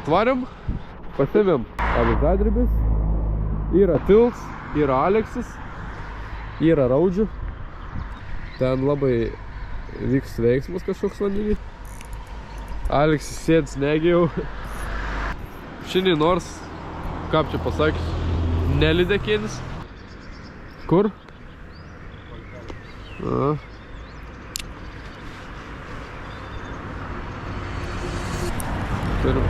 Atvarėm, pasėmėm avižadrebis, yra Tils, yra Aleksis, yra Raudžių. Ten labai vyks veiksmas kažkoks vandenį. Aleksis sėdis negėjau. Šiandien nors, kaip čia pasakys, nelidekėnis. Kur? A. Turim.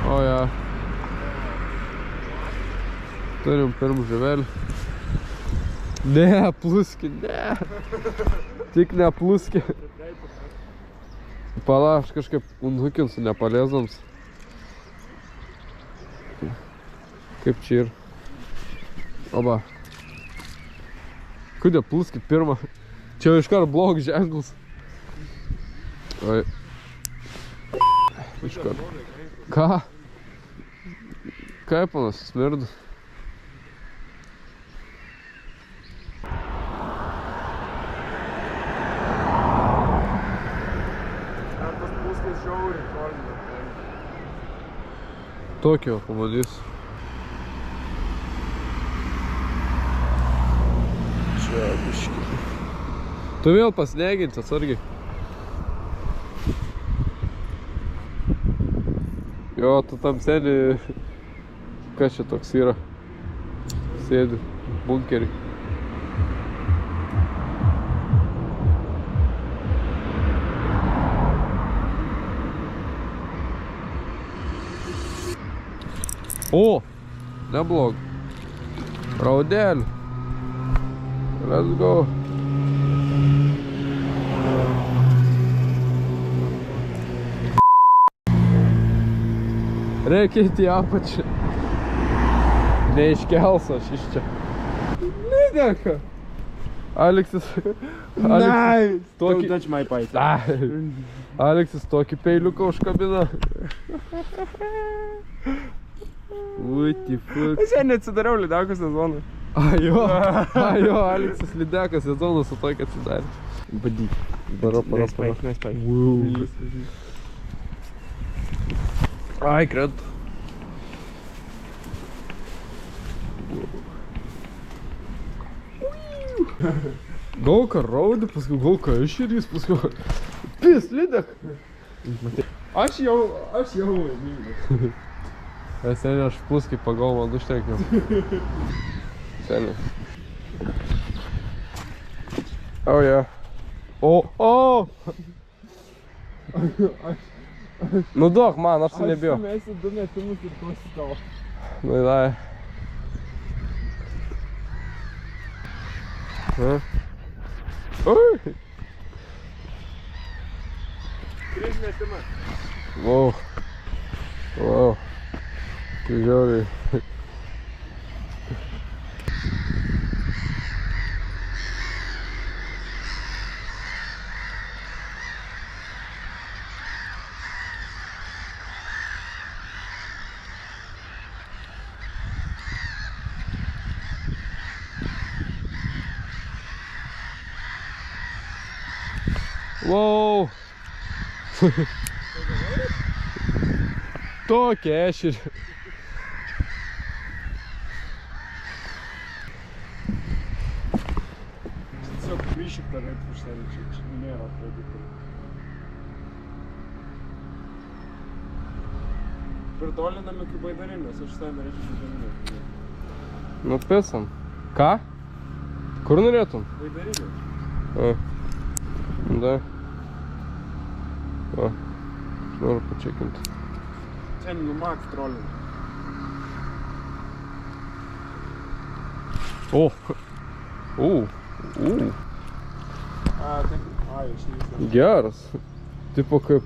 O ja. Turim pirmą žuvelį. Ne, pluski, ne. Tik ne pluski. Pala, aš kažkaip unhukinsiu nepalėzams. Kaip čia ir. Oba. Kudė pluski pirmą. Čia iškart blog ženklas. Oi. Iškart. Ką? Kaip panas smirda? Tokio pamatys. Čia biškį. Tu vėl pasneginti, atsargiai. Jo, tu tam sėdi. Kas čia toks yra? Sėdi bunkerį. O, neblog. Raudelį. Let's go. Reikia įti apačią. Neiškels aš iš čia. Lydeka. Aleksis. Nice. Don't touch my pipe. Aleksis tokį peiliuką užkabina. What the fuck? Aš šiandien atsidariau lydekų sezoną. Jo, Aleksis lydekų sezoną su tokį atsidarė. Bady. Paro. Nice pipe. Wow. Ai, krent. Gauka raudė, paskui gauka iširys, paskui pis, lydek. Aš jau laimingas. Seniai, aš pluskį pagau, man užtenkiau. Seniai. Oh, yeah. O! Nu duok man, aš tai nebijau. Aš sumėsiu 2 metimus ir duosiu tavo. Nu, dai. Ui! 3 metimai. Wow. Tai žiauriai. Wow! Tokia ešerė. Tiesiog kryšik dar atpuštėlį, čia nėra produktų. Pirdolinami kaip baidarinės, aš tai norėčiau baidarinės. Nu pisam. Ką? Kur norėtum? Baidarinės. Da. O, noriu pačekinti. Čia Max trolling. O! Išlysė. Geras. Tipo kaip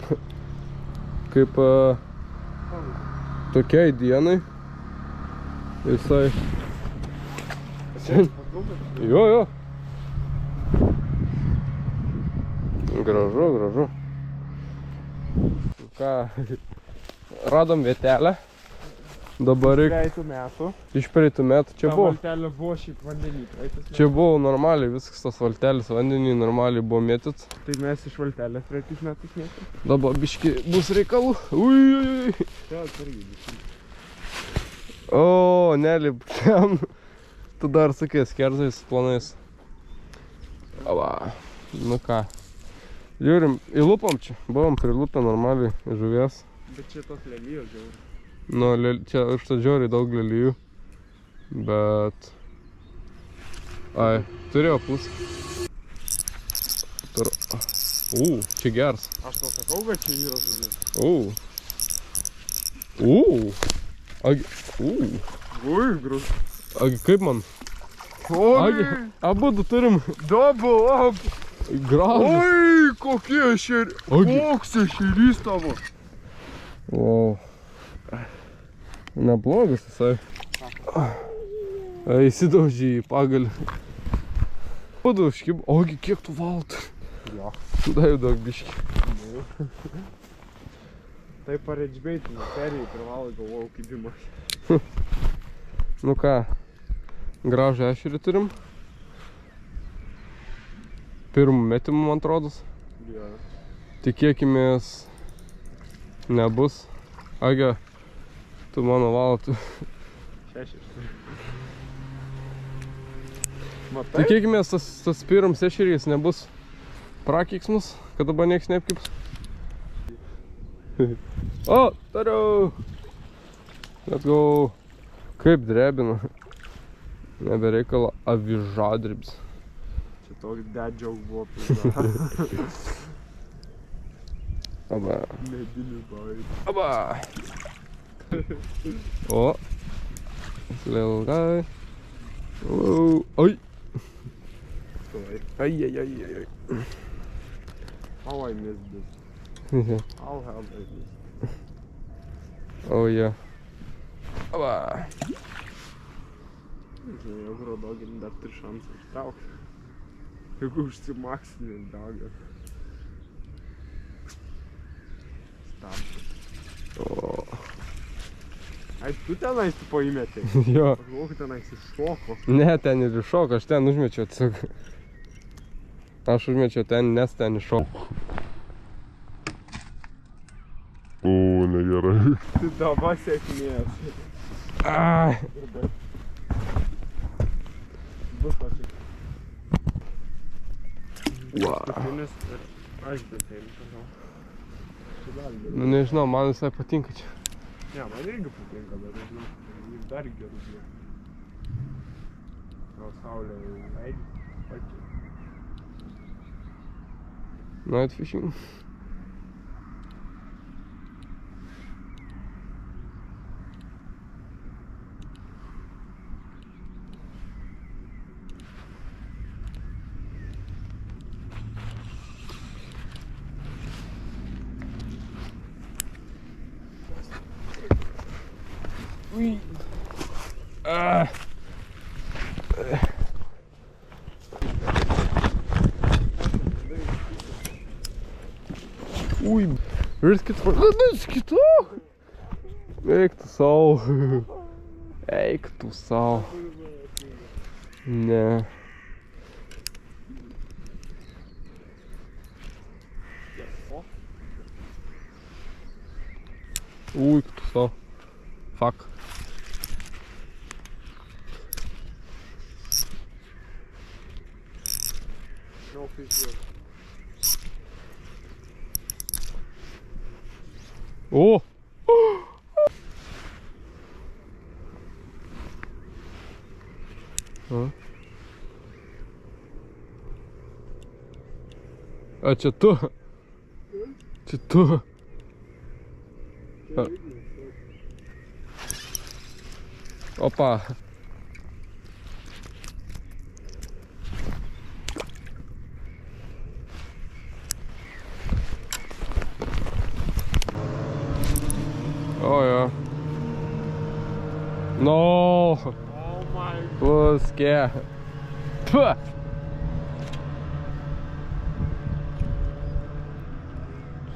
tokiai dienai. Visai. Jo. Gražu. Ką, radom vietelę. Dabar reikia Praeitų metų. iš praeitų metų. Čia Ta buvo. valtelė buvo šiaip vandenį. Čia buvo normaliai, viskas tas valtelis vandenį normaliai buvo mėtyt. Tai mes iš valtelės praeitus metus mėtėm. Dabar biški bus reikalų. Ui. Čia atsargiai biški. O, nelip ten. Tu dar sakės, kerzais planais. Ava. Nu ką. Žiūrim, įlupom čia. Buvom prilupę normaliai žuvies. Bet čia tos lelijos žiauri. Nu, čia užtadžioriai daug lelijų. Bet... Ai, turėjo pusę. Čia gers. Aš tau sakau, kad čia yra žuvies. Agi, Ui, grus. Agi, kaip man? Agi, abudu turim Double up. gražus. Oi, kokie ešeriai. Koks ešerys tavo. Wow. Neblogas visai. Įsidaužė į pagalį. Padu užkib. Ogi, kiek tu valtų. Jo. Dai daug biški. Tai pareidžbeitinė serijai privalo galvojau kibimas. Nu ką, gražų ešerį turim. Pirmų metimų, man atrodos. Jo. Tikėkimės nebus. Agi, tu mano valtų. 6. Matai? Tikėkimės tas pirmas ešerys nebus prakeiksmus, kad dabar nieks neapkips. O, tariau! Let's go! Kaip drebina. Nebereikalo avižadribs. Čia toks dad joke buvo pizda. Aba. Medinis bait. Aba! O! Little guy. Oh, oi! Ai, ai, ai, ai. How I missed this? How have I missed? Oh, yeah. Aba! Žinai, jau grodogin dar 3 šansai ištraukti. Jeigu užsimaksinės dagas. Stabdžiu. O. Ai, tu tenais tu paimėtei? Jo. Aš galvoju, kad tenais iššoko. Ne, ten ir iššoko, aš ten užmečiau tiesiog. Aš užmečiau ten, nes ten iššoko. O, negerai. Tai dabar sėkmės. Ai. Bus pačiai. Wow. Paskutinis ir aš betėlį kažau. Čia dar geriau. Nu nežinau, man visai patinka čia. Ne, man irgi patinka, bet aš žinau, jis dar gerus jau. Gal saulė leidžia. Pačiai. Night fishing. Ui. Ah. Ui, riskit for... Riskit! Eik tu sau. Eik tu sau. Ne. Ui, tu sau. Fuck. No fish yet. О! А че то? Че то? Опа! Oh yeah. No! Oh my god. Was scared. Puh!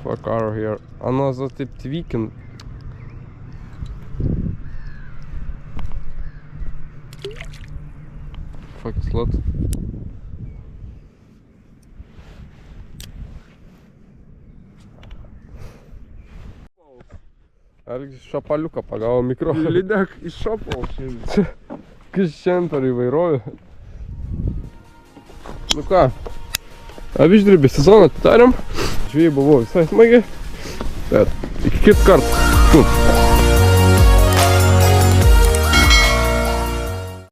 Fuck out of here. Она за taip tvykint. fucking slot. Algis šapaliuką pagavo mikro. Lydek iššopau šiandien. Kas šiandien per įvairovę. Nu ką, aviždrybį sezoną atidarėm. Žvejai buvo visai smagiai. Bet iki kit kartą.